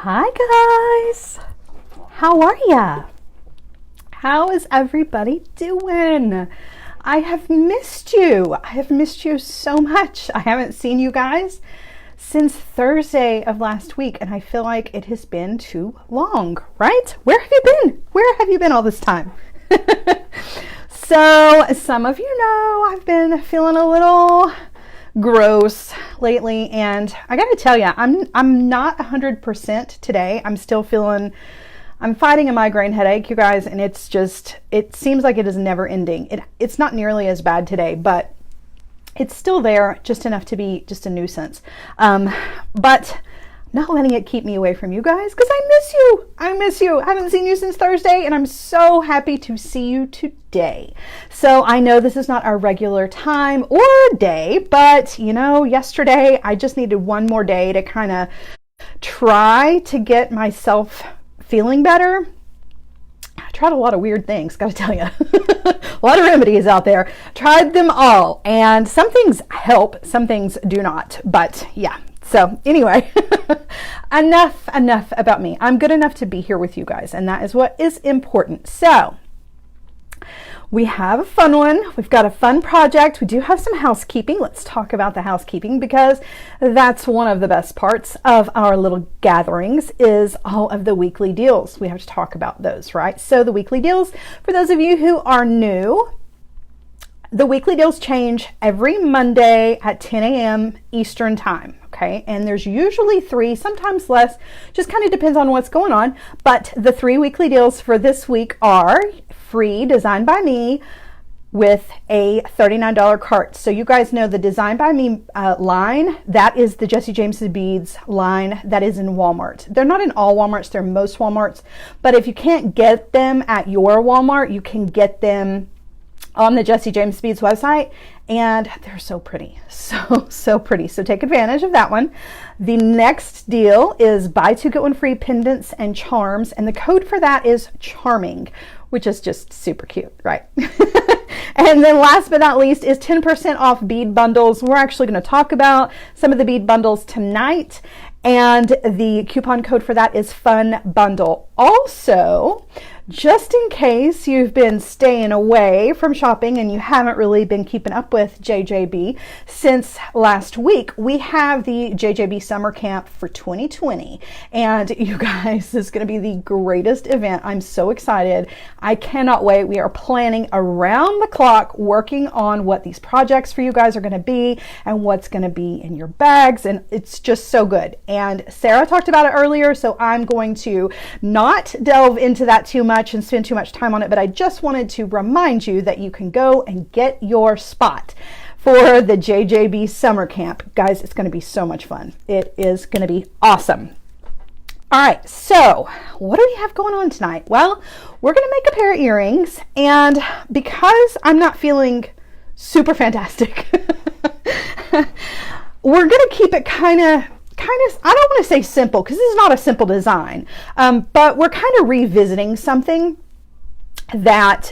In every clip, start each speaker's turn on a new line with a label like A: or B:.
A: Hi guys, how are ya? How is everybody doing? I have missed you. I have missed you so much. I haven't seen you guys since Thursday of last week, and I feel like it has been too long, right? Where have you been? Where have you been all this time? So some of you know I've been feeling a little gross lately, and I gotta tell you, I'm not 100% today. I'm fighting a migraine headache, you guys, and it seems like it is never ending. It's not nearly as bad today, but it's still there, just enough to be just a nuisance. But not letting it keep me away from you guys, because I miss you. I haven't seen you since Thursday, and I'm so happy to see you today. So I know this is not our regular time or day, but you know, yesterday I just needed one more day to kind of try to get myself feeling better. I tried a lot of weird things, gotta tell you. A lot of remedies out there. Tried them all, and some things help, some things do not, but yeah. So anyway, enough about me. I'm good enough to be here with you guys, and that is what is important. So we have a fun one. We've got a fun project. We do have some housekeeping. Let's talk about the housekeeping, because that's one of the best parts of our little gatherings is all of the weekly deals. We have to talk about those, right? So the weekly deals, for those of you who are new, the weekly deals change every Monday at 10 a.m. Eastern time, okay? And there's usually 3, sometimes less, just kind of depends on what's going on. But the 3 weekly deals for this week are free Design by Me with a $39 cart. So you guys know the Design by Me line, that is the Jesse James Beads line that is in Walmart. They're not in all Walmarts, they're most Walmarts. But if you can't get them at your Walmart, you can get them on the Jesse James Beads website, and they're so pretty, so pretty. So take advantage of that one. The next deal is buy 2 get 1 free pendants and charms, and the code for that is charming, which is just super cute, right? And then last but not least is 10% off bead bundles. We're actually going to talk about some of the bead bundles tonight, and the coupon code for that is Fun Bundle. Also, just in case you've been staying away from shopping and you haven't really been keeping up with JJB since last week, we have the JJB Summer Camp for 2020. And you guys, this is going to be the greatest event. I'm so excited. I cannot wait. We are planning around the clock, working on what these projects for you guys are going to be and what's going to be in your bags. And it's just so good. And Sarah talked about it earlier, so I'm going to not delve into that too much and spend too much time on it, but I just wanted to remind you that you can go and get your spot for the JJB Summer Camp. Guys, it's going to be so much fun. It is going to be awesome. All right, so what do we have going on tonight? Well, we're going to make a pair of earrings, and because I'm not feeling super fantastic, we're going to keep it kind of, I don't want to say simple, because this is not a simple design, but we're kind of revisiting something that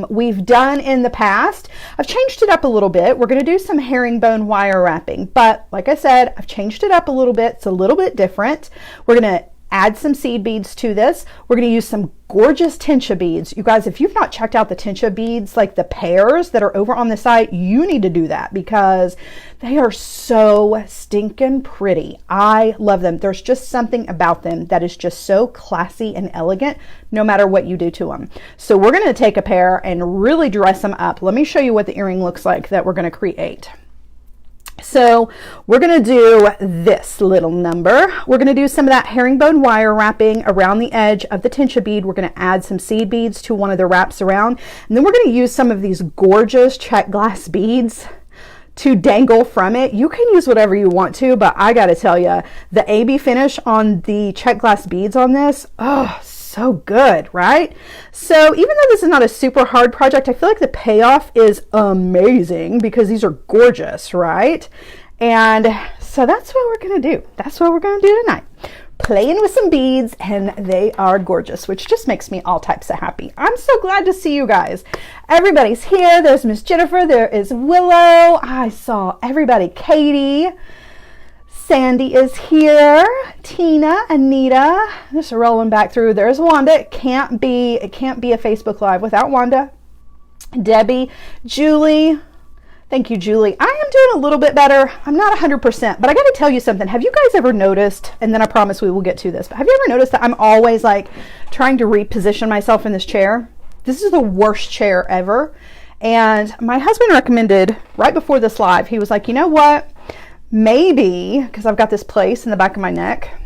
A: we've done in the past. I've changed it up a little bit. We're going to do some herringbone wire wrapping, but like I said, I've changed it up a little bit. It's a little bit different. We're going to add some seed beads to this. We're going to use some gorgeous Tensha beads. You guys, if you've not checked out the Tensha beads, like the pairs that are over on the site, you need to do that, because they are so stinking pretty. I love them. There's just something about them that is just so classy and elegant, no matter what you do to them. So we're going to take a pair and really dress them up. Let me show you what the earring looks like that we're going to create. So we're going to do this little number. We're going to do some of that herringbone wire wrapping around the edge of the Tensha bead. We're going to add some seed beads to one of the wraps around. And then we're going to use some of these gorgeous Czech glass beads to dangle from it. You can use whatever you want to, but I got to tell you, the AB finish on the Czech glass beads on this, oh, so good, right? So even though this is not a super hard project, I feel like the payoff is amazing, because these are gorgeous, right? And so that's what we're going to do. That's what we're going to do tonight. Playing with some beads, and they are gorgeous, which just makes me all types of happy. I'm so glad to see you guys. Everybody's here. There's Miss Jennifer. There is Willow. I saw everybody. Katie. Sandy is here. Tina, Anita, just rolling back through. There's Wanda. It can't be a Facebook Live without Wanda. Debbie, Julie. Thank you, Julie. I am doing a little bit better. I'm not 100%, but I got to tell you something. Have you guys ever noticed, and then I promise we will get to this, but have you ever noticed that I'm always like trying to reposition myself in this chair? This is the worst chair ever. And my husband recommended right before this live, he was like, you know what? Maybe, because I've got this place in the back of my neck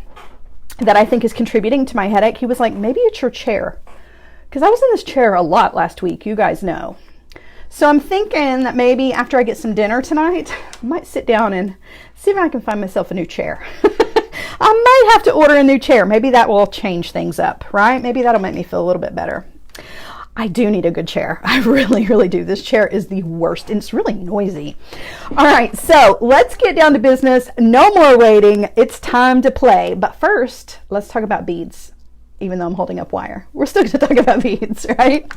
A: that I think is contributing to my headache. He was like, maybe it's your chair. Because I was in this chair a lot last week, you guys know. So I'm thinking that maybe after I get some dinner tonight, I might sit down and see if I can find myself a new chair. I might have to order a new chair. Maybe that will change things up, right? Maybe that'll make me feel a little bit better. I do need a good chair. I really, really do. This chair is the worst, and it's really noisy. All right, so let's get down to business. No more waiting. It's time to play. But first, let's talk about beads. Even though I'm holding up wire, we're still going to talk about beads, right?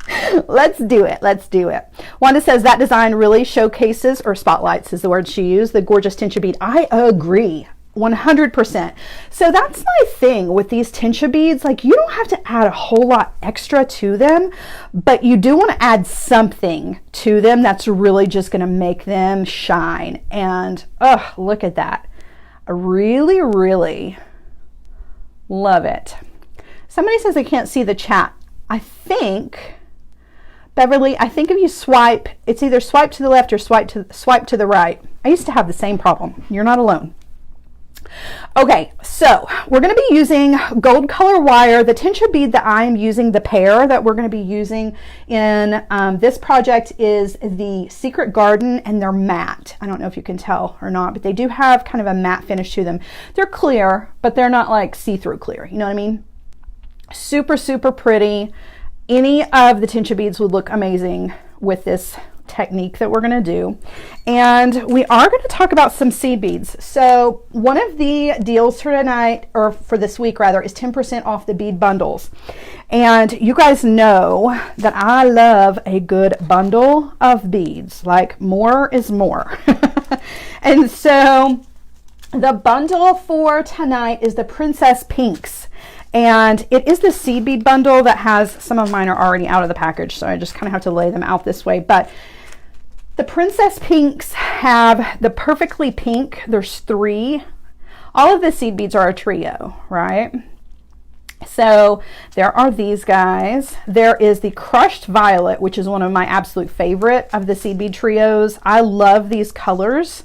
A: Let's do it. Let's do it. Wanda says that design really showcases, or spotlights is the word she used, the gorgeous Tensha bead. I agree. 100%. So that's my thing with these Tensha beads. Like, you don't have to add a whole lot extra to them, but you do want to add something to them that's really just going to make them shine. And oh, look at that. I really, really love it. Somebody says they can't see the chat. I think, Beverly, I think if you swipe, it's either swipe to the left or swipe to the right. I used to have the same problem. You're not alone. Okay, so we're going to be using gold color wire. The Tensha bead that I am using, the pair that we're going to be using in this project is the Secret Garden, and they're matte. I don't know if you can tell or not, but they do have kind of a matte finish to them. They're clear, but they're not like see-through clear. You know what I mean? Super, super pretty. Any of the Tensha beads would look amazing with this technique that we're going to do. And we are going to talk about some seed beads. So one of the deals for tonight, or for this week rather, is 10% off the bead bundles. And you guys know that I love a good bundle of beads. Like, more is more. And so the bundle for tonight is the Princess Pinks. And it is the seed bead bundle that has, some of mine are already out of the package, so I just kind of have to lay them out this way. But the Princess Pinks have the perfectly pink. There's 3. All of the seed beads are a trio, right? So there are these guys. There is the Crushed Violet, which is one of my absolute favorite of the seed bead trios. I love these colors.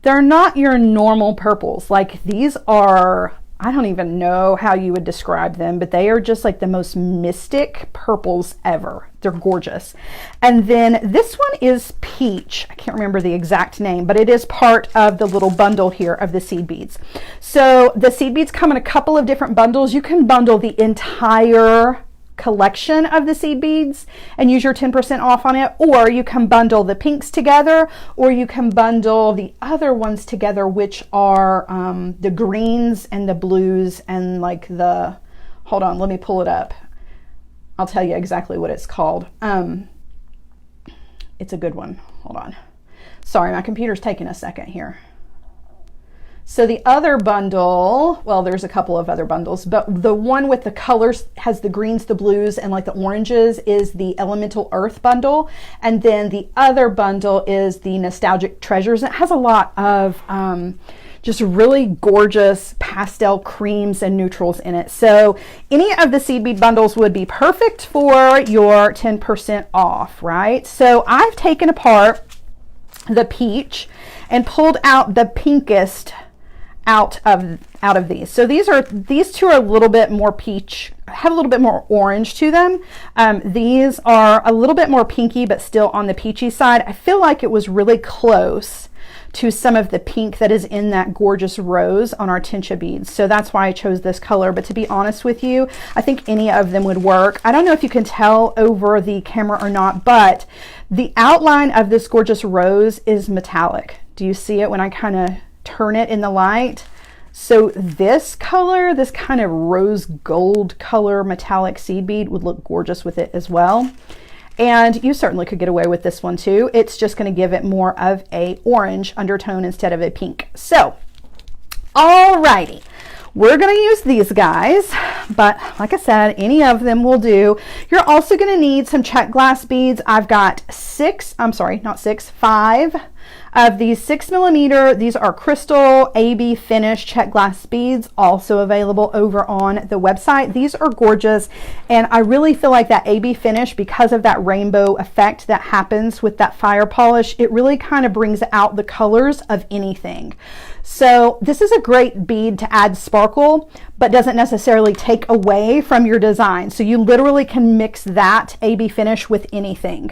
A: They're not your normal purples. Like, these are, I don't even know how you would describe them, but they are just like the most mystic purples ever. They're gorgeous. And then this one is Peach. I can't remember the exact name, but it is part of the little bundle here of the seed beads. So the seed beads come in a couple of different bundles. You can bundle the entire collection of the seed beads and use your 10% off on it, or you can bundle the pinks together, or you can bundle the other ones together, which are the greens and the blues and like the, hold on, let me pull it up. I'll tell you exactly what it's called. It's a good one. Hold on. Sorry, my computer's taking a second here. So the other bundle, well, there's a couple of other bundles, but the one with the colors has the greens, the blues, and like the oranges is the Elemental Earth bundle. And then the other bundle is the Nostalgic Treasures. It has a lot of just really gorgeous pastel creams and neutrals in it. So any of the seed bead bundles would be perfect for your 10% off, right? So I've taken apart the peach and pulled out the pinkest out of these. So these two are a little bit more peach, have a little bit more orange to them. These are a little bit more pinky, but still on the peachy side. I feel like it was really close to some of the pink that is in that gorgeous rose on our Tensha beads. So that's why I chose this color. But to be honest with you, I think any of them would work. I don't know if you can tell over the camera or not, but the outline of this gorgeous rose is metallic. Do you see it when I kind of turn it in the light? So this color, this kind of rose gold color metallic seed bead would look gorgeous with it as well. And you certainly could get away with this one too. It's just going to give it more of a orange undertone instead of a pink. So, alrighty. We're going to use these guys, but like I said, any of them will do. You're also going to need some Czech glass beads. I've got 5 of these 6mm. These are crystal AB finish Czech glass beads, also available over on the website. These are gorgeous, and I really feel like that AB finish, because of that rainbow effect that happens with that fire polish, it really kind of brings out the colors of anything. So this is a great bead to add sparkle, but doesn't necessarily take away from your design. So you literally can mix that AB finish with anything.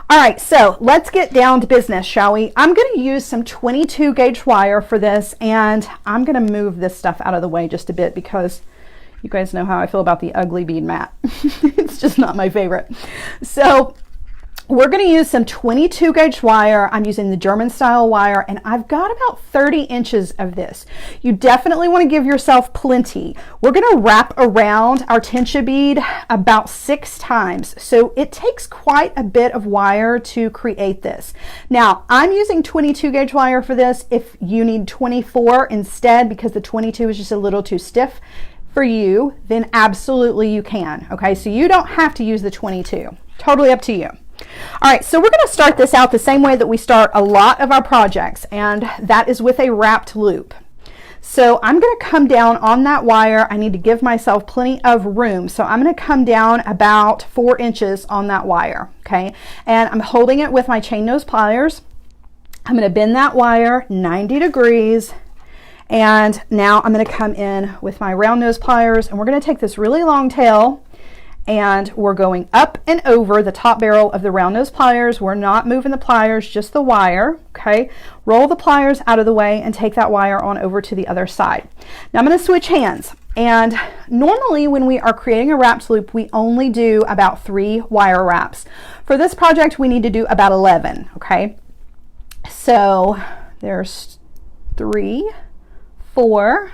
A: All right, so let's get down to business, shall we? I'm going to use some 22 gauge wire for this, and I'm going to move this stuff out of the way just a bit because you guys know how I feel about the ugly bead mat. It's just not my favorite. So we're going to use some 22 gauge wire. I'm using the German style wire, and I've got about 30 inches of this. You definitely want to give yourself plenty. We're going to wrap around our Tensha bead about 6 times. So it takes quite a bit of wire to create this. Now, I'm using 22 gauge wire for this. If you need 24 instead, because the 22 is just a little too stiff for you, then absolutely you can. Okay, so you don't have to use the 22. Totally up to you. All right, so we're going to start this out the same way that we start a lot of our projects, and that is with a wrapped loop. So I'm going to come down on that wire. I need to give myself plenty of room. So I'm going to come down about 4 inches on that wire, okay? And I'm holding it with my chain nose pliers. I'm going to bend that wire 90 degrees. And now I'm going to come in with my round nose pliers, and we're going to take this really long tail, and we're going up and over the top barrel of the round nose pliers. We're not moving the pliers, just the wire, okay? Roll the pliers out of the way and take that wire on over to the other side. Now I'm going to switch hands, and normally when we are creating a wrapped loop, we only do about 3 wire wraps. For this project, we need to do about 11, okay? So there's 3, 4,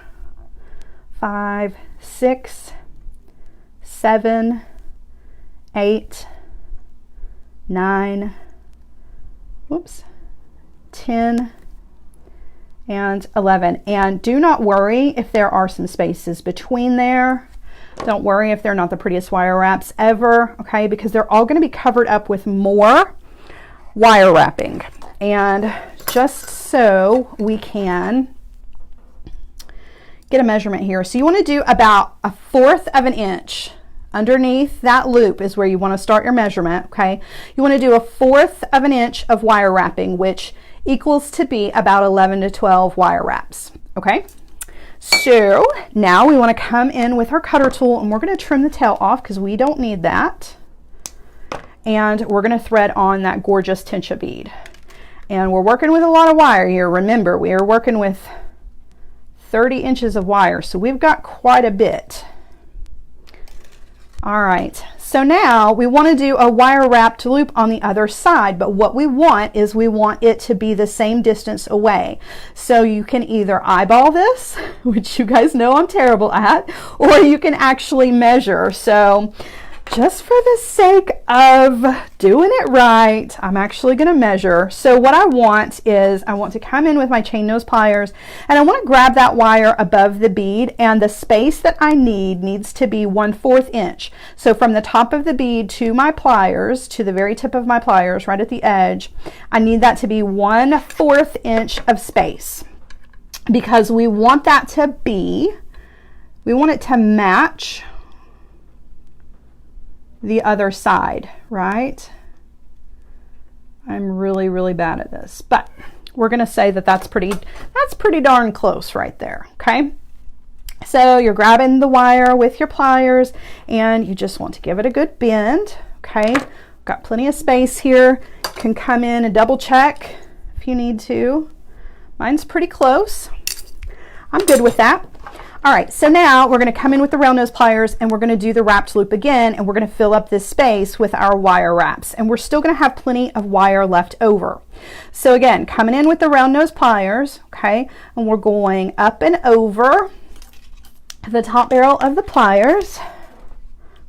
A: 5, 6, 7, 8, 9, 10, and 11. And do not worry if there are some spaces between there. Don't worry if they're not the prettiest wire wraps ever, okay? Because they're all going to be covered up with more wire wrapping. And just so we can get a measurement here. So you want to do about 1/4 of an inch. Underneath that loop is where you want to start your measurement, okay? You want to do 1/4 of an inch of wire wrapping, which equals to be about 11 to 12 wire wraps, okay? So now we want to come in with our cutter tool, and we're going to trim the tail off because we don't need that. And we're going to thread on that gorgeous Tensha bead. And we're working with a lot of wire here. Remember, we are working with 30 inches of wire, so we've got quite a bit. All right, so now we want to do a wire wrapped loop on the other side, but what we want is we want it to be the same distance away. So you can either eyeball this, which you guys know I'm terrible at, or you can actually measure. So just for the sake of doing it right, I'm actually going to measure. So what I want is I want to come in with my chain nose pliers, and I want to grab that wire above the bead, and the space that I need needs to be 1/4 inch. So from the top of the bead to my pliers, to the very tip of my pliers, right at the edge, I need that to be 1/4 inch of space, because we want that to be, we want it to match the other side, right? I'm really bad at this, but we're going to say that that's pretty darn close right there, okay? So you're grabbing the wire with your pliers, and you just want to give it a good bend, okay? Got plenty of space here. You can come in and double check if you need to. Mine's pretty close. I'm good with that. All right, so now we're going to come in with the round nose pliers, and we're going to do the wrapped loop again, and we're going to fill up this space with our wire wraps, and we're still going to have plenty of wire left over. So again, coming in with the round nose pliers, okay, and we're going up and over the top barrel of the pliers,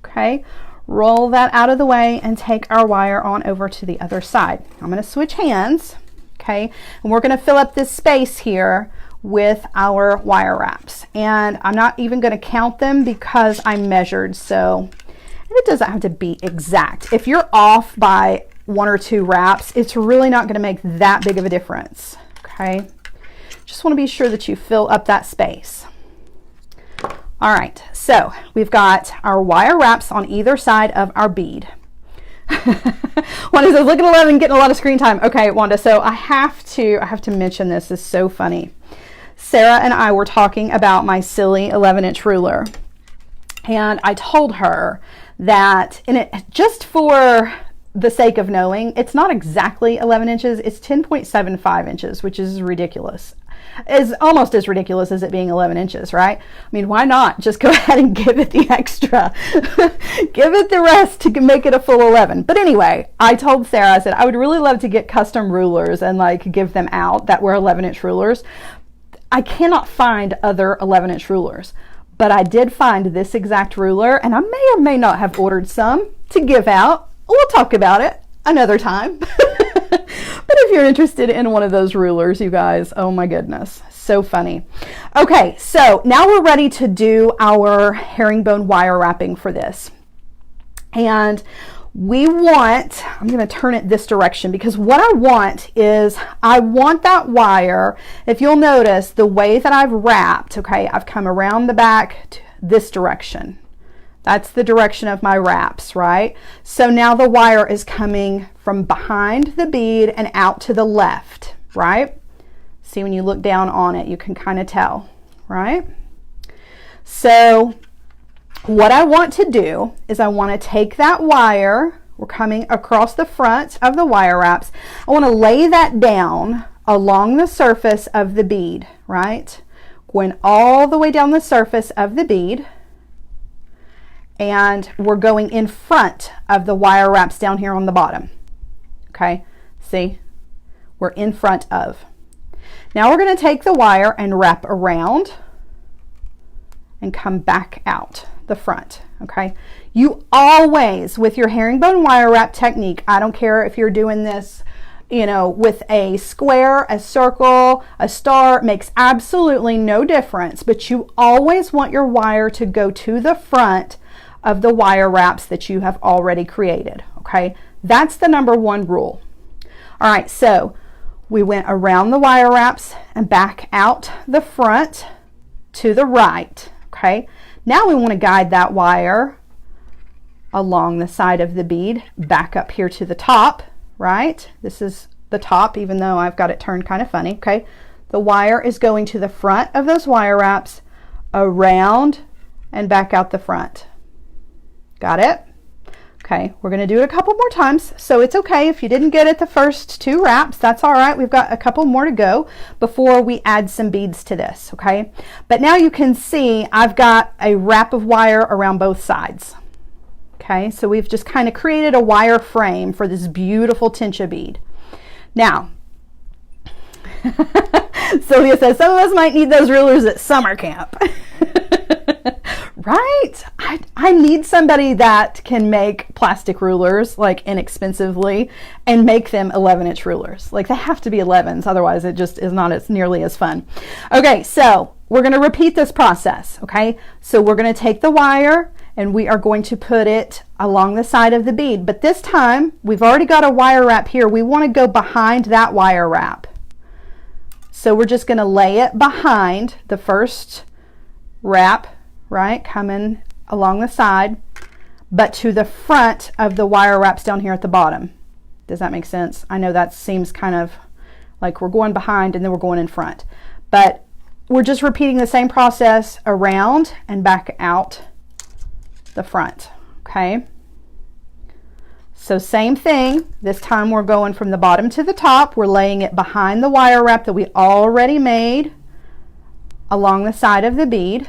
A: okay, roll that out of the way and take our wire on over to the other side. I'm going to switch hands, okay, and we're going to fill up this space here with our wire wraps. And I'm not even going to count them because I measured, so and it doesn't have to be exact. If you're off by 1 or 2 wraps, it's really not going to make that big of a difference. Okay, just want to be sure that you fill up that space. All right, so we've got our wire wraps on either side of our bead. Wanda says, look at 11, getting a lot of screen time. Okay, Wanda, so I have to mention this. It's so funny. Sarah and I were talking about my silly 11-inch ruler, and I told her that, and it just for the sake of knowing, it's not exactly 11 inches, it's 10.75 inches, which is ridiculous. Is almost as ridiculous as it being 11 inches, right? I mean, why not just go ahead and give it the extra? Give it the rest to make it a full 11. But anyway, I told Sarah, I said, I would really love to get custom rulers and like give them out that were 11-inch rulers. I cannot find other 11-inch rulers, but I did find this exact ruler, and I may or may not have ordered some to give out. We'll talk about it another time. But if you're interested in one of those rulers, you guys, oh my goodness, so funny. Okay, so now we're ready to do our herringbone wire wrapping for this. And we want, I'm going to turn it this direction, because what I want is, I want that wire, if you'll notice the way that I've wrapped, okay, I've come around the back to this direction. That's the direction of my wraps, right? So now the wire is coming from behind the bead and out to the left, right? See, when you look down on it, you can kind of tell, right? So what I want to do is I want to take that wire, we're coming across the front of the wire wraps, I want to lay that down along the surface of the bead, right? Going all the way down the surface of the bead, and we're going in front of the wire wraps down here on the bottom. Okay, see, we're in front of. Now we're going to take the wire and wrap around and come back out the front. Okay, you always, with your herringbone wire wrap technique, I don't care if you're doing this, you know, with a square, a circle, a star, makes absolutely no difference, but you always want your wire to go to the front of the wire wraps that you have already created. Okay, that's the #1 rule. All right, so we went around the wire wraps and back out the front to the right. Okay, now we want to guide that wire along the side of the bead back up here to the top, right? This is the top, even though I've got it turned kind of funny. Okay, the wire is going to the front of those wire wraps, around and back out the front. Got it? Okay, we're going to do it a couple more times, so it's okay if you didn't get it the first 2 wraps. That's all right. We've got a couple more to go before we add some beads to this, okay? But now you can see I've got a wrap of wire around both sides. Okay, so we've just kind of created a wire frame for this beautiful Tensha bead. Now, Sylvia says, some of us might need those rulers at summer camp. Right? I need somebody that can make plastic rulers like inexpensively and make them 11-inch rulers. Like they have to be 11s, otherwise it just is not as nearly as fun. Okay, so we're going to repeat this process. Okay, so we're going to take the wire and we are going to put it along the side of the bead, but this time we've already got a wire wrap here. We want to go behind that wire wrap, so we're just going to lay it behind the first wrap, right, coming along the side, but to the front of the wire wraps down here at the bottom. Does that make sense? I know that seems kind of like we're going behind and then we're going in front, but we're just repeating the same process around and back out the front. Okay, so same thing. This time we're going from the bottom to the top. We're laying it behind the wire wrap that we already made along the side of the bead,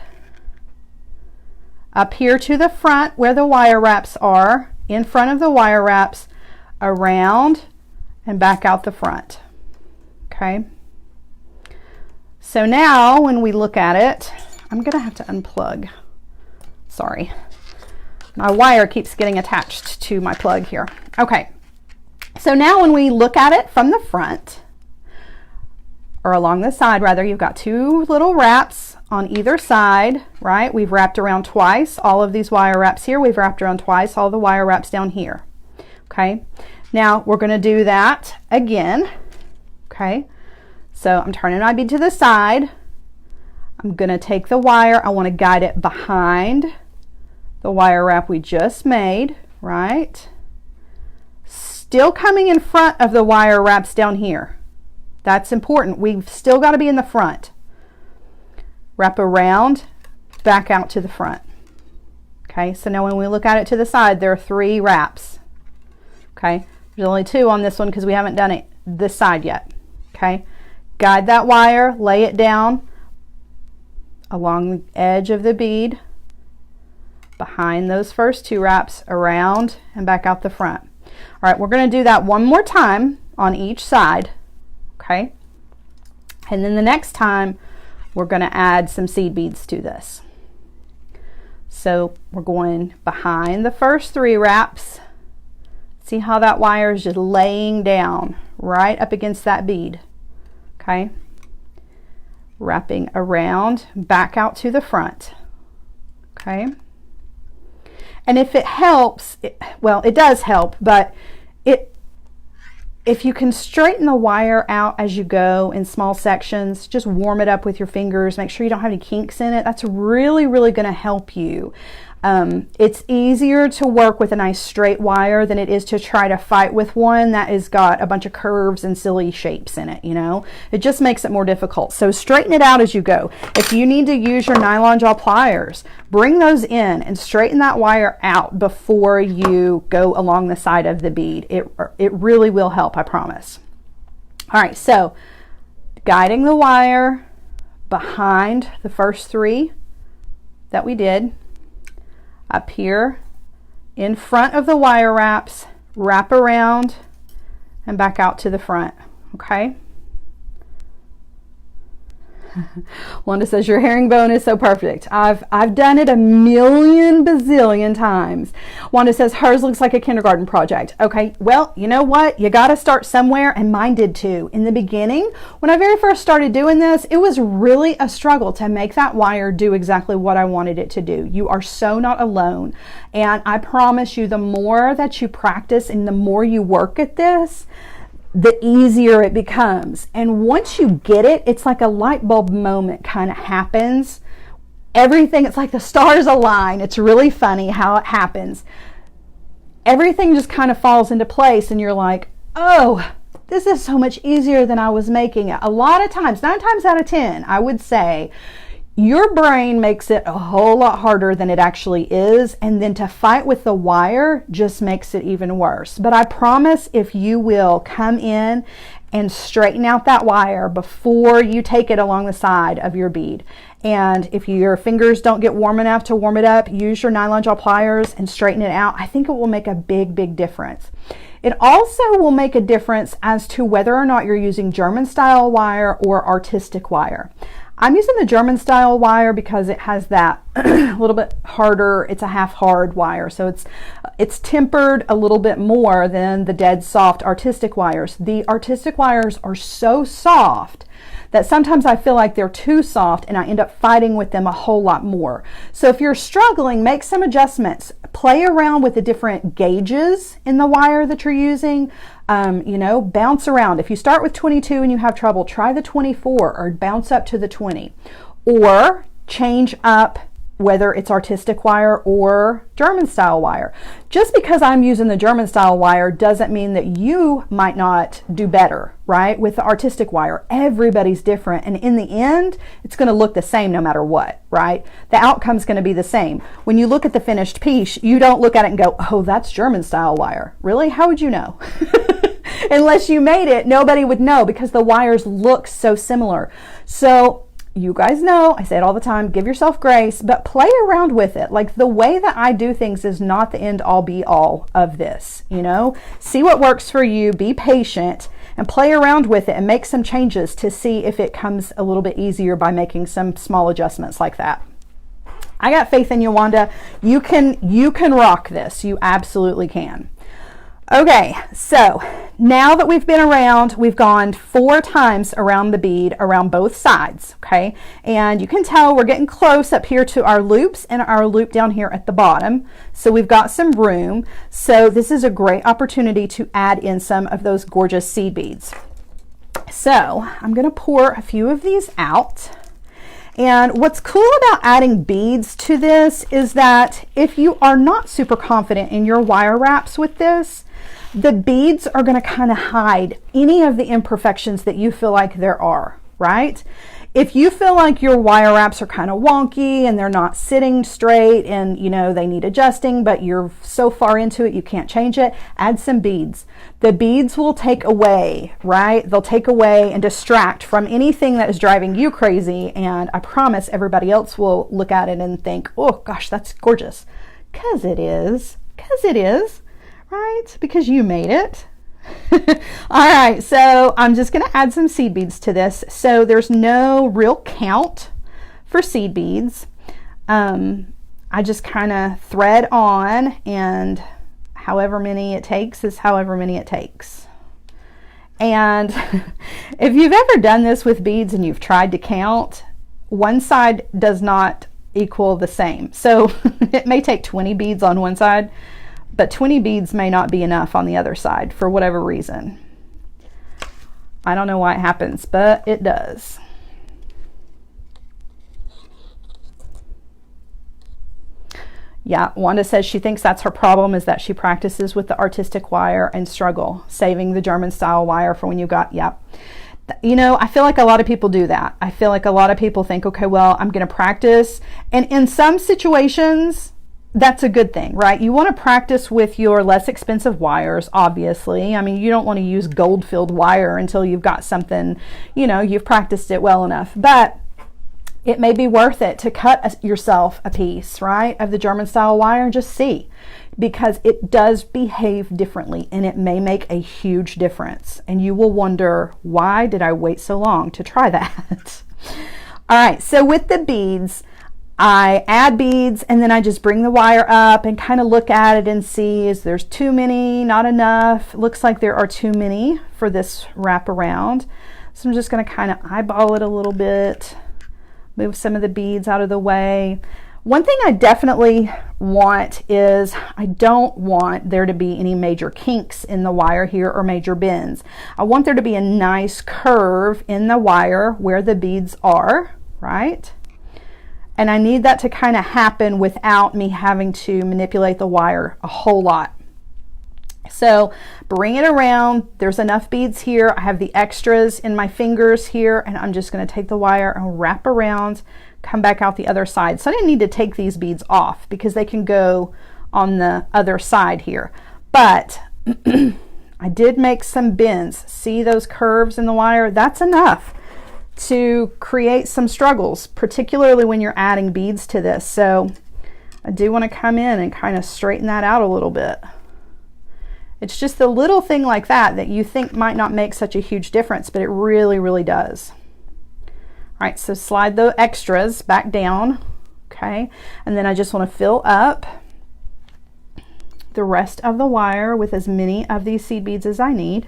A: up here to the front where the wire wraps are, in front of the wire wraps, around and back out the front. Okay, so now when we look at it, I'm gonna have to unplug. Sorry, my wire keeps getting attached to my plug here. Okay, so now when we look at it from the front, or along the side rather, you've got 2 little wraps on either side, right? We've wrapped around twice. All of these wire wraps here, we've wrapped around twice. All the wire wraps down here. Okay. Now we're going to do that again. Okay. So I'm turning my bead to the side. I'm going to take the wire. I want to guide it behind the wire wrap we just made, right? Still coming in front of the wire wraps down here. That's important. We've still got to be in the front. Wrap around, back out to the front. Okay, so now when we look at it to the side, there are 3 wraps. Okay, there's only 2 on this one because we haven't done it this side yet. Okay, guide that wire, lay it down along the edge of the bead, behind those first 2 wraps, around and back out the front. All right, we're going to do that one more time on each side. Okay, and then the next time we're going to add some seed beads to this. So we're going behind the first 3 wraps. See how that wire is just laying down right up against that bead. Okay, wrapping around, back out to the front. Okay, and if it helps, well, it does help, but if you can straighten the wire out as you go in small sections, just warm it up with your fingers, make sure you don't have any kinks in it. That's really, really going to help you. It's easier to work with a nice straight wire than it is to try to fight with one that has got a bunch of curves and silly shapes in it, you know? It just makes it more difficult. So straighten it out as you go. If you need to use your nylon jaw pliers, bring those in and straighten that wire out before you go along the side of the bead. It really will help, I promise. All right, so guiding the wire behind the first 3 that we did. Up here in front of the wire wraps, wrap around and back out to the front. Okay. Wanda says your herringbone is so perfect. I've done it a million bazillion times. Wanda says hers looks like a kindergarten project. Okay, well, you know what? You got to start somewhere, and mine did too. In the beginning, when I very first started doing this, it was really a struggle to make that wire do exactly what I wanted it to do. You are so not alone. And I promise you, the more that you practice and the more you work at this, the easier it becomes. And once you get it, it's like a light bulb moment kind of happens. Everything, it's like the stars align. It's really funny how it happens. Everything just kind of falls into place and you're like, oh, this is so much easier than I was making it. A lot of times, 9 times out of 10, I would say, your brain makes it a whole lot harder than it actually is, and then to fight with the wire just makes it even worse. But I promise, if you will come in and straighten out that wire before you take it along the side of your bead, and if your fingers don't get warm enough to warm it up, use your nylon jaw pliers and straighten it out. I think it will make a big, big difference. It also will make a difference as to whether or not you're using German style wire or artistic wire. I'm using the German style wire because it has that a little bit harder, it's a half hard wire, so it's tempered a little bit more than the dead soft artistic wires. The artistic wires are so soft that sometimes I feel like they're too soft and I end up fighting with them a whole lot more. So if you're struggling, make some adjustments. Play around with the different gauges in the wire that you're using. You know, bounce around. If you start with 22 and you have trouble, try the 24 or bounce up to the 20. Or change up whether it's artistic wire or German style wire. Just because I'm using the German style wire doesn't mean that you might not do better, right? With the artistic wire, everybody's different, and in the end, it's going to look the same no matter what, right? The outcome's going to be the same. When you look at the finished piece, you don't look at it and go, oh, that's German style wire. Really? How would you know? Unless you made it, nobody would know because the wires look so similar. So you guys know, I say it all the time, give yourself grace, but play around with it. Like, the way that I do things is not the end all be all of this, you know? See what works for you, be patient, and play around with it and make some changes to see if it comes a little bit easier by making some small adjustments like that. I got faith in you, Wanda. You can rock this. You absolutely can. Okay, so now that we've been around, we've gone 4 times around the bead, around both sides, okay? And you can tell we're getting close up here to our loops and our loop down here at the bottom. So we've got some room. So this is a great opportunity to add in some of those gorgeous seed beads. So I'm going to pour a few of these out. And what's cool about adding beads to this is that if you are not super confident in your wire wraps with this, the beads are going to kind of hide any of the imperfections that you feel like there are, right? If you feel like your wire wraps are kind of wonky and they're not sitting straight and you know they need adjusting, but you're so far into it you can't change it, add some beads. The beads will take away, right? They'll take away and distract from anything that is driving you crazy, and I promise everybody else will look at it and think, oh gosh, that's gorgeous. 'Cause it is, right? Because you made it. All right, so I'm just going to add some seed beads to this. So there's no real count for seed beads. I just kind of thread on, and however many it takes is however many it takes. And if you've ever done this with beads and you've tried to count, one side does not equal the same. So it may take 20 beads on one side, but 20 beads may not be enough on the other side for whatever reason. I don't know why it happens, but it does. Yeah, Wanda says she thinks that's her problem, is that she practices with the artistic wire and struggle saving the German style wire for when you got, yeah. You know, I feel like a lot of people do that. I feel like a lot of people think, okay, well, I'm going to practice. And in some situations, that's a good thing, right? You want to practice with your less expensive wires, obviously. I mean, you don't want to use gold-filled wire until you've got something, you know, you've practiced it well enough. But it may be worth it to cut yourself a piece, right, of the German style wire and just see, because it does behave differently and it may make a huge difference. And you will wonder, why did I wait so long to try that? All right, so with the beads, I add beads and then I just bring the wire up and kind of look at it and see, is there's too many, not enough? It looks like there are too many for this wrap around. So I'm just going to kind of eyeball it a little bit, move some of the beads out of the way. One thing I definitely want is, I don't want there to be any major kinks in the wire here or major bends. I want there to be a nice curve in the wire where the beads are, right? And I need that to kind of happen without me having to manipulate the wire a whole lot. So bring it around. There's enough beads here. I have the extras in my fingers here, and I'm just going to take the wire and wrap around, come back out the other side. So I didn't need to take these beads off because they can go on the other side here. But I did make some bends. See those curves in the wire? That's enough to create some struggles, particularly when you're adding beads to this. So I do want to come in and kind of straighten that out a little bit. It's just a little thing like that that you think might not make such a huge difference, but it really, really does. All right, so slide the extras back down, okay? And then I just want to fill up the rest of the wire with as many of these seed beads as I need.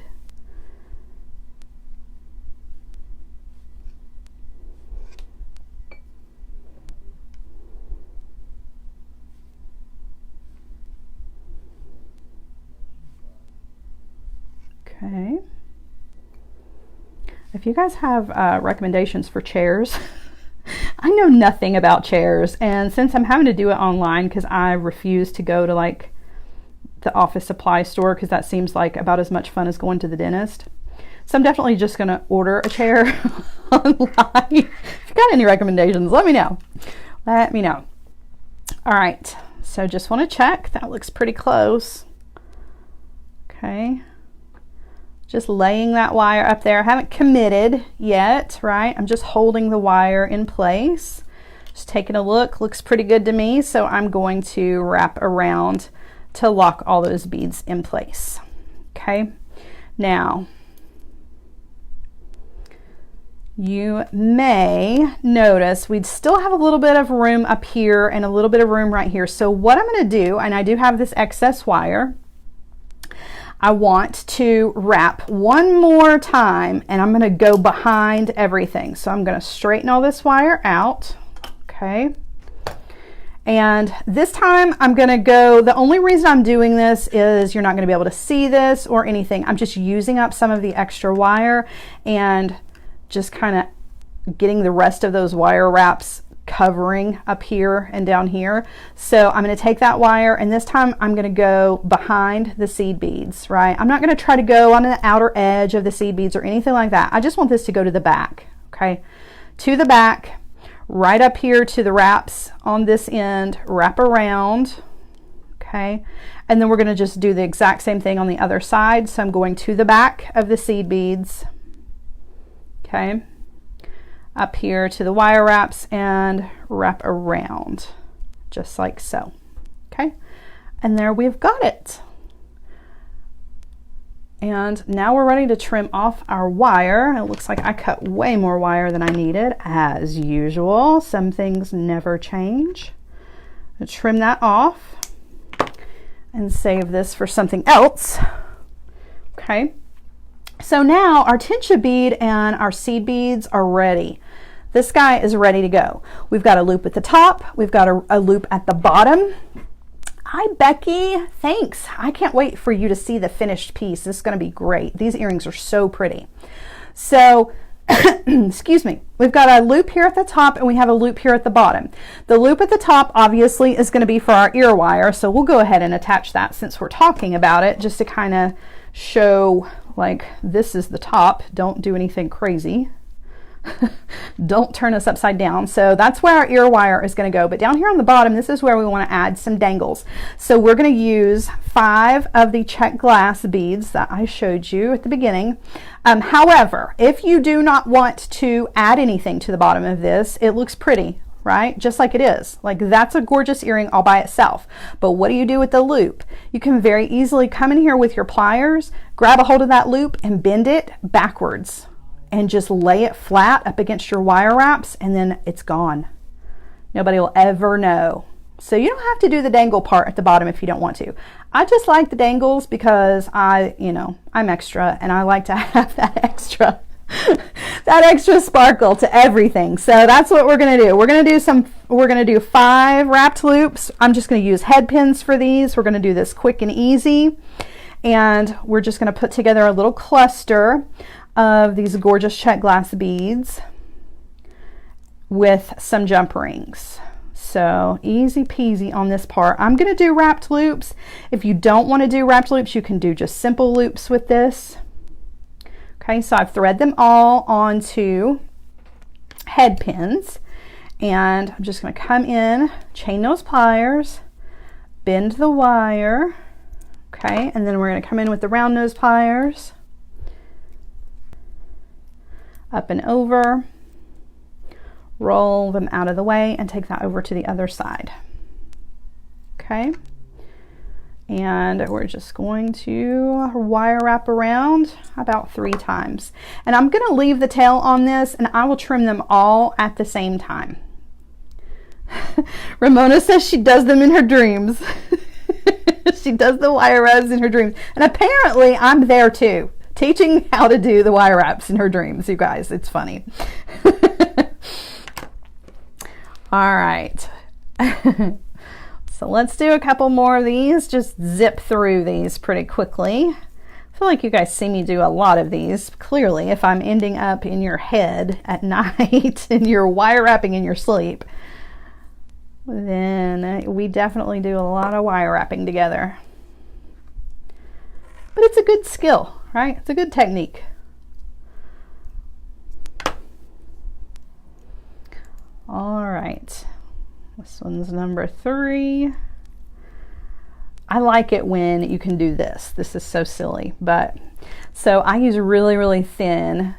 A: Okay. If you guys have recommendations for chairs, I know nothing about chairs, and since I'm having to do it online because I refuse to go to like the office supply store because that seems like about as much fun as going to the dentist, so I'm definitely just going to order a chair online. If you got any recommendations, let me know. Let me know. All right, so just want to check. That looks pretty close. Okay. Just laying that wire up there. I haven't committed yet, right? I'm just holding the wire in place. Just taking a look. Looks pretty good to me. So I'm going to wrap around to lock all those beads in place. Okay. Now, you may notice we'd still have a little bit of room up here and a little bit of room right here. So what I'm going to do, and I do have this excess wire, I want to wrap one more time, and I'm going to go behind everything. So I'm going to straighten all this wire out. Okay. And this time I'm going to go, the only reason I'm doing this is you're not going to be able to see this or anything. I'm just using up some of the extra wire and just kind of getting the rest of those wire wraps covering up here and down here. So I'm going to take that wire, and this time I'm going to go behind the seed beads, right? I'm not going to try to go on the outer edge of the seed beads or anything like that. I just want this to go to the back, okay? To the back. Right up here to the wraps on this end, wrap around, okay? And then we're going to just do the exact same thing on the other side. So I'm going to the back of the seed beads, okay? Up here to the wire wraps and wrap around, just like so, okay? And there we've got it. And now we're ready to trim off our wire. It looks like I cut way more wire than I needed, as usual. Some things never change. I'll trim that off and save this for something else. Okay, so now our Tensha bead and our seed beads are ready. This guy is ready to go. We've got a loop at the top. We've got a loop at the bottom. Hi, Becky. Thanks. I can't wait for you to see the finished piece. This is going to be great. These earrings are so pretty. So, excuse me. We've got a loop here at the top and we have a loop here at the bottom. The loop at the top obviously is going to be for our ear wire. So we'll go ahead and attach that since we're talking about it, just to kind of show like this is the top. Don't do anything crazy. Don't turn us upside down. So that's where our ear wire is going to go. But down here on the bottom, this is where we want to add some dangles. So we're going to use 5 of the Czech glass beads that I showed you at the beginning. However, if you do not want to add anything to the bottom of this, it looks pretty, right? Just like it is. Like that's a gorgeous earring all by itself. But what do you do with the loop? You can very easily come in here with your pliers, grab a hold of that loop and bend it backwards. And just lay it flat up against your wire wraps, and then it's gone. Nobody will ever know. So you don't have to do the dangle part at the bottom if you don't want to. I just like the dangles because I'm extra and I like to have that extra sparkle to everything. So that's what we're going to do. We're going to do 5 wrapped loops. I'm just going to use head pins for these. We're going to do this quick and easy. And we're just going to put together a little cluster of these gorgeous Czech glass beads with some jump rings. So easy peasy on this part. I'm going to do wrapped loops. If you don't want to do wrapped loops, you can do just simple loops with this. Okay, so I've thread them all onto head pins, and I'm just going to come in, chain those pliers, bend the wire, okay, and then we're going to come in with the round nose pliers, up and over, roll them out of the way and take that over to the other side. Okay, and we're just going to wire wrap around about 3 times. And I'm going to leave the tail on this and I will trim them all at the same time. Ramona says she does them in her dreams. She does the wire wraps in her dreams. And apparently I'm there too, teaching how to do the wire wraps in her dreams, you guys. It's funny. All right. So let's do a couple more of these. Just zip through these pretty quickly. I feel like you guys see me do a lot of these. Clearly, if I'm ending up in your head at night and you're wire wrapping in your sleep, then we definitely do a lot of wire wrapping together. But it's a good skill, right? It's a good technique. All right, this one's number 3. I like it when you can do this. This is so silly, but so I use really, really thin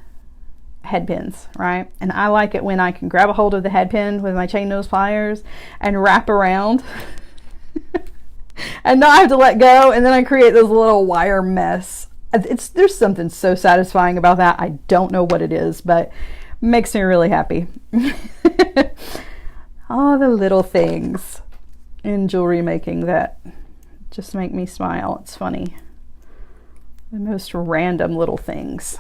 A: head pins, right? And I like it when I can grab a hold of the head pin with my chain nose pliers and wrap around and not have to let go, and then I create this little wire mess. There's something so satisfying about that. I don't know what it is, but it makes me really happy. All the little things in jewelry making that just make me smile. It's funny. The most random little things.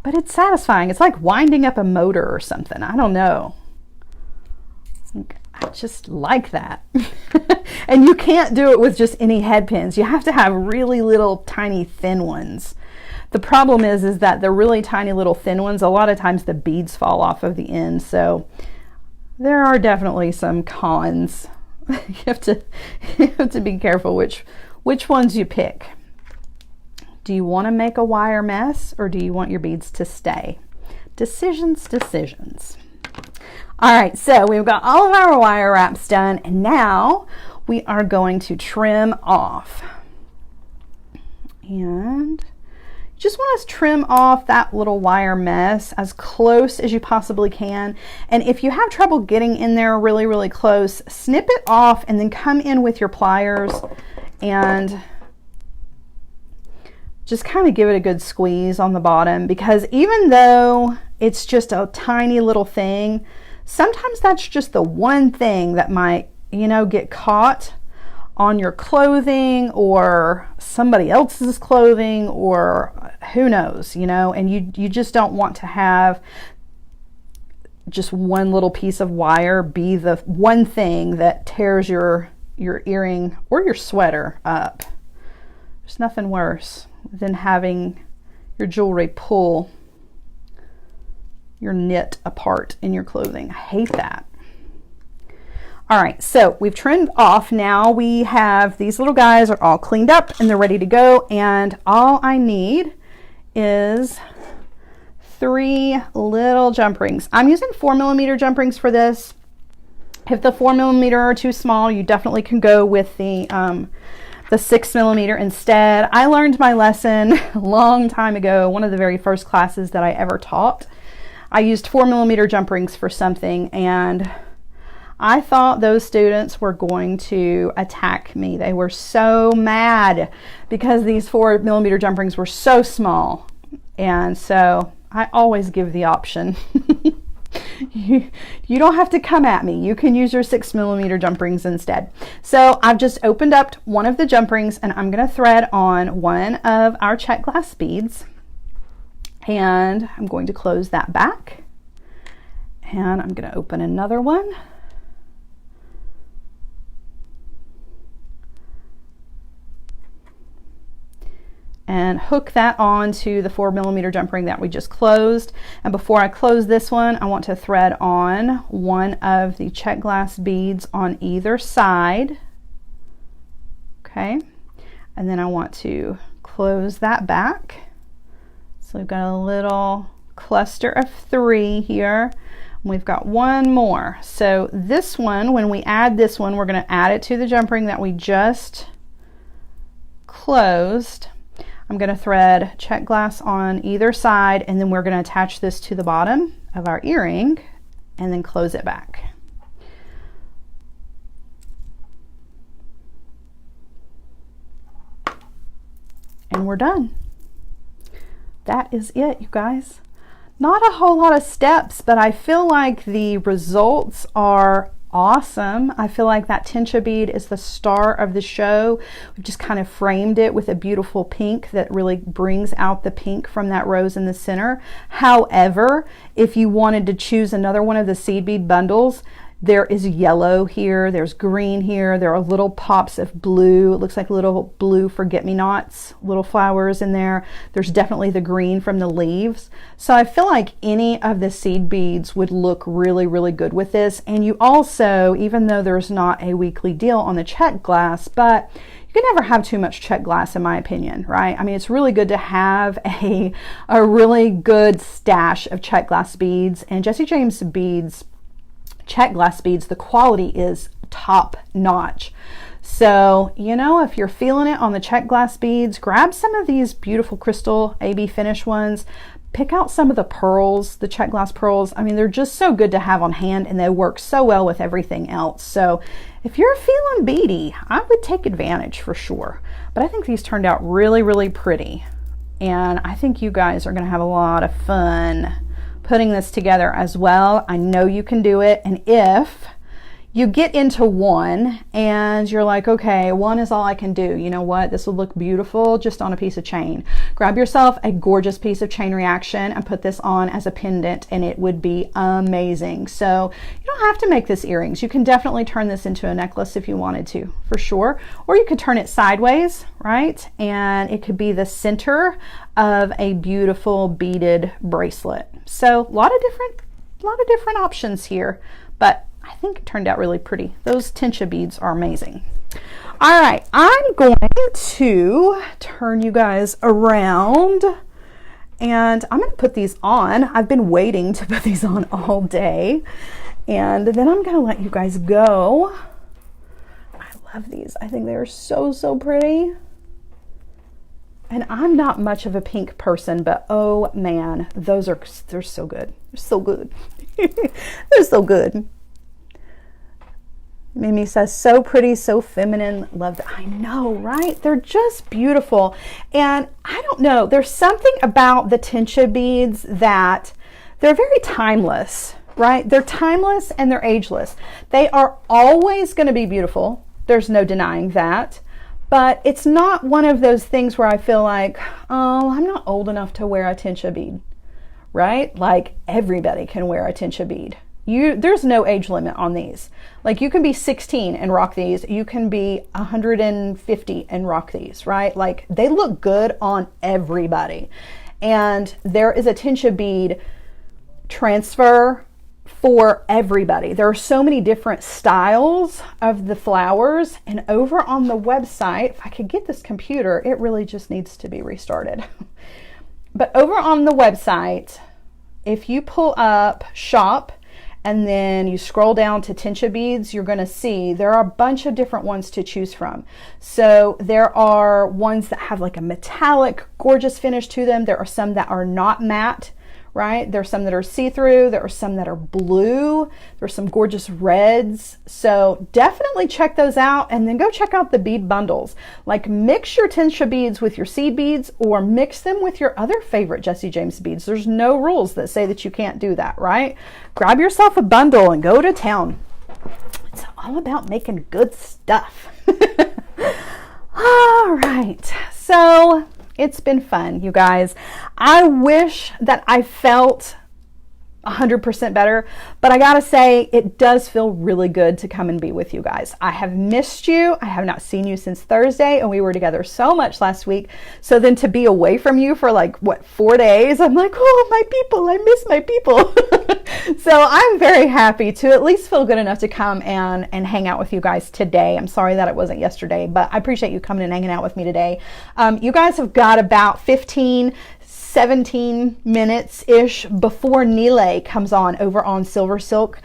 A: But it's satisfying. It's like winding up a motor or something. I don't know. I just like that. And you can't do it with just any head pins. You have to have really little tiny thin ones. The problem is that the really tiny little thin ones, a lot of times the beads fall off of the end. So there are definitely some cons. you have to be careful which ones you pick. Do you want to make a wire mess, or do you want your beads to stay? Decisions. All right, so we've got all of our wire wraps done, and now we are going to trim off. And you just want to trim off that little wire mess as close as you possibly can. And if you have trouble getting in there really, really close, snip it off and then come in with your pliers and just kind of give it a good squeeze on the bottom, because even though it's just a tiny little thing, sometimes that's just the one thing that might, get caught on your clothing or somebody else's clothing, or who knows, and you just don't want to have just one little piece of wire be the one thing that tears your earring or your sweater up. There's nothing worse than having your jewelry pull your knit apart in your clothing. I hate that. All right, so we've trimmed off. Now we have these little guys are all cleaned up and they're ready to go. And all I need is 3 little jump rings. I'm using 4mm jump rings for this. If the 4mm are too small, you definitely can go with the 6mm instead. I learned my lesson a long time ago, one of the very first classes that I ever taught. I used 4mm jump rings for something, and I thought those students were going to attack me. They were so mad because these 4mm jump rings were so small. And so I always give the option. You don't have to come at me. You can use your 6mm jump rings instead. So I've just opened up one of the jump rings, and I'm going to thread on one of our Czech glass beads. And I'm going to close that back. And I'm going to open another one. And hook that onto the 4mm jump ring that we just closed. And before I close this one, I want to thread on one of the Czech glass beads on either side. Okay, and then I want to close that back. So we've got a little cluster of 3 here. We've got one more. So this one, when we add this one, we're going to add it to the jump ring that we just closed. I'm going to thread Czech glass on either side, and then we're going to attach this to the bottom of our earring and then close it back. And we're done. That is it, you guys. Not a whole lot of steps, but I feel like the results are awesome. I feel like that Tensha bead is the star of the show. We've just kind of framed it with a beautiful pink that really brings out the pink from that rose in the center. However, if you wanted to choose another one of the seed bead bundles, there is yellow here, there's green here, there are little pops of blue. It looks like little blue forget-me-nots, little flowers in there. There's definitely the green from the leaves. So I feel like any of the seed beads would look really, really good with this. And you also, even though there's not a weekly deal on the Czech glass, but you can never have too much Czech glass in my opinion, right? I mean, it's really good to have a really good stash of Czech glass beads. And Jesse James beads, Czech glass beads, the quality is top notch. So, if you're feeling it on the Czech glass beads, grab some of these beautiful crystal AB finish ones. Pick out some of the pearls, the Czech glass pearls. I mean, they're just so good to have on hand, and they work so well with everything else. So if you're feeling beady, I would take advantage for sure. But I think these turned out really, really pretty. And I think you guys are going to have a lot of fun putting this together as well. I know you can do it. And if you get into one and you're like, okay, one is all I can do. You know what? This would look beautiful just on a piece of chain. Grab yourself a gorgeous piece of chain reaction and put this on as a pendant and it would be amazing. So you don't have to make this earrings. You can definitely turn this into a necklace if you wanted to, for sure. Or you could turn it sideways, right? And it could be the center of a beautiful beaded bracelet. So a lot of different options here, but I think it turned out really pretty. Those Tensha beads are amazing. All right, I'm going to turn you guys around and I'm going to put these on. I've been waiting to put these on all day, and then I'm going to let you guys go. I love these. I think they're so, so pretty. And I'm not much of a pink person, but oh man, they're so good. They're so good. They're so good. Mimi says, so pretty, so feminine. Love that. I know, right? They're just beautiful. And I don't know, there's something about the Tensha beads that they're very timeless, right? They're timeless and they're ageless. They are always going to be beautiful. There's no denying that. But it's not one of those things where I feel like, oh, I'm not old enough to wear a Tensha bead, right? Like everybody can wear a Tensha bead. There's no age limit on these. Like you can be 16 and rock these. You can be 150 and rock these, right? Like they look good on everybody. And there is a Tensha bead transfer for everybody. There are so many different styles of the flowers, and over on the website, if I could get this computer, it really just needs to be restarted. But over on the website, if you pull up shop and then you scroll down to Tensha beads, you're going to see there are a bunch of different ones to choose from. So there are ones that have like a metallic, gorgeous finish to them. There are some that are not matte, right? There's some that are see-through. There are some that are blue. There's some gorgeous reds. So definitely check those out, and then go check out the bead bundles. Like mix your Tensha beads with your seed beads, or mix them with your other favorite Jesse James beads. There's no rules that say that you can't do that, right? Grab yourself a bundle and go to town. It's all about making good stuff. All right, so it's been fun, you guys. I wish that I felt 100% better, but I gotta say, it does feel really good to come and be with you guys. I have missed you. I have not seen you since Thursday, and we were together so much last week. So then to be away from you for like, what, 4 days, I'm like, oh, my people, I miss my people. So I'm very happy to at least feel good enough to come and hang out with you guys today. I'm sorry that it wasn't yesterday, but I appreciate you coming and hanging out with me today. You guys have got about 17 minutes-ish before Nile comes on over on Silver Silk.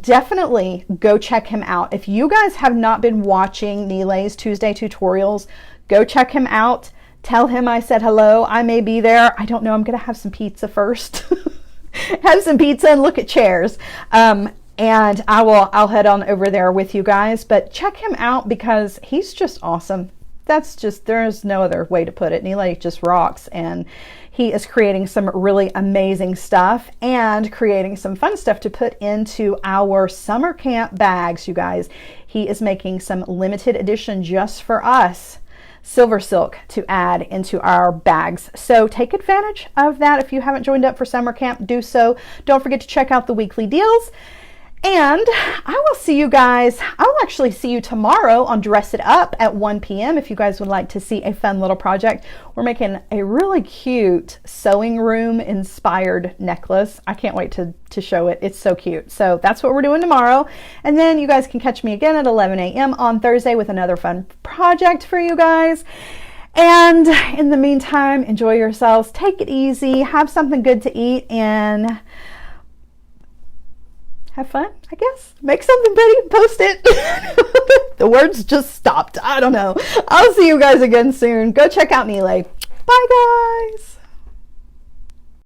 A: Definitely go check him out. If you guys have not been watching Nile's Tuesday tutorials, go check him out. Tell him I said hello. I may be there. I don't know. I'm going to have some pizza first. Have some pizza and look at chairs. And I'll head on over there with you guys. But check him out because he's just awesome. There's no other way to put it. Nile just rocks, and he is creating some really amazing stuff and creating some fun stuff to put into our summer camp bags, you guys. He is making some limited edition just for us Silver Silk to add into our bags. So take advantage of that. If you haven't joined up for summer camp, do so. Don't forget to check out the weekly deals. And I will see you guys. I'll actually see you tomorrow on Dress It Up at 1 p.m. if you guys would like to see a fun little project. We're making a really cute sewing room inspired necklace. I can't wait to show it. It's so cute. So that's what we're doing tomorrow. And then you guys can catch me again at 11 a.m. on Thursday with another fun project for you guys. And in the meantime, enjoy yourselves. Take it easy. Have something good to eat, and have fun, I guess. Make something pretty, post it. The words just stopped. I don't know. I'll see you guys again soon. Go check out Nile. Bye, guys.